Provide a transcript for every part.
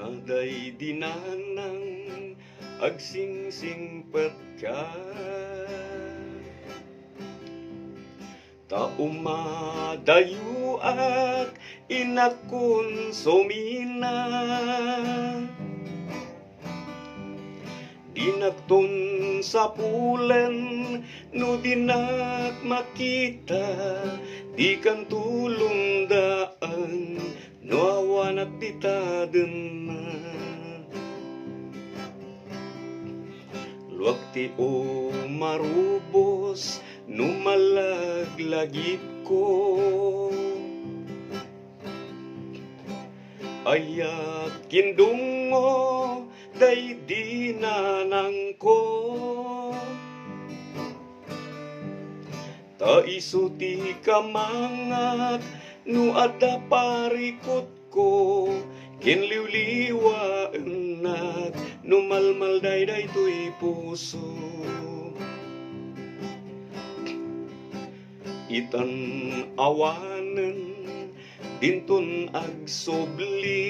Naday dinanang agsingsingpat ka, taumadayo at inakon sumina. Dinakton sa pulen no dinak makita, di kan tulong daan no awan at ditaden na. Luwag ti o marubos no malaglagip ko, ayat kindungo day dinanang ko. Taisuti kamangat no adda parikot ko, kinliwliwa enak no malmal dayday to'y puso. Itan awanen dinton agsobli,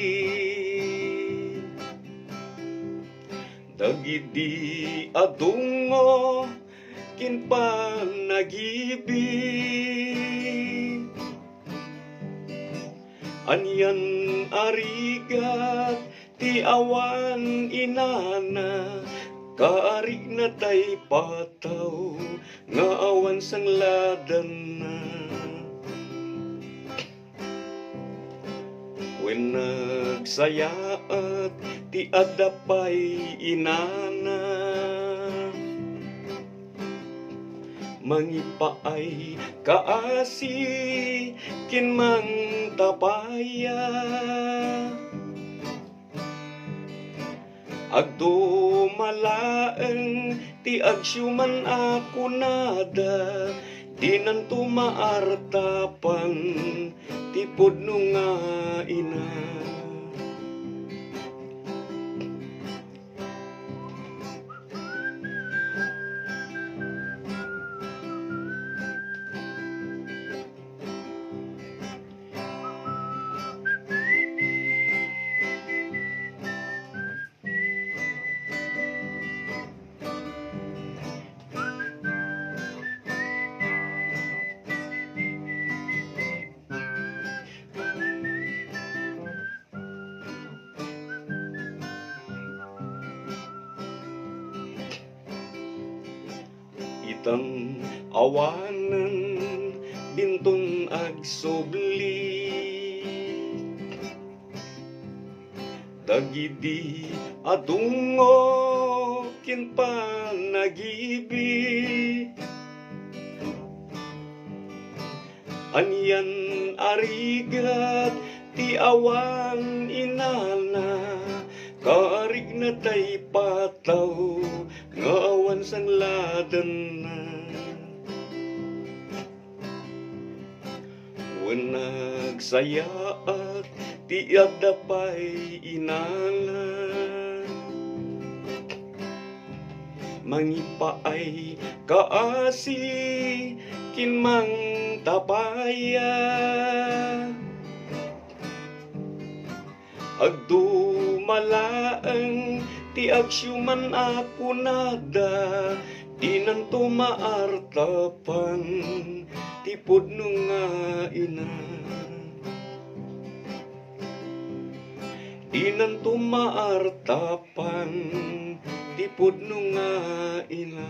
dagidi adungo kin panagibig. Anyan arigat ti awan inana, kaarig na tay pataw nga awan sang ladan na. Wen nagsayaat ti adapay inana, mangipaay kaasi kin mang tapaya. Agdo malaeng ti agsyuman ako nada, di nan tumaartapan ti pudno nga ina. Itang awanan binton agsobli, dagidi adungo kin panagibig. Anyan arigat ti awan inana, kaarig na tay pataw nga awan sang ladan na. Wen nagsayaat ti adapay inana, mangipaay kaasi kin mang tapaya. Agdo malaeng ti agsyuman ako nada, di nan tumaartapan ti pudno nga ina. Di nan tumaartapan ti pudno nga ina.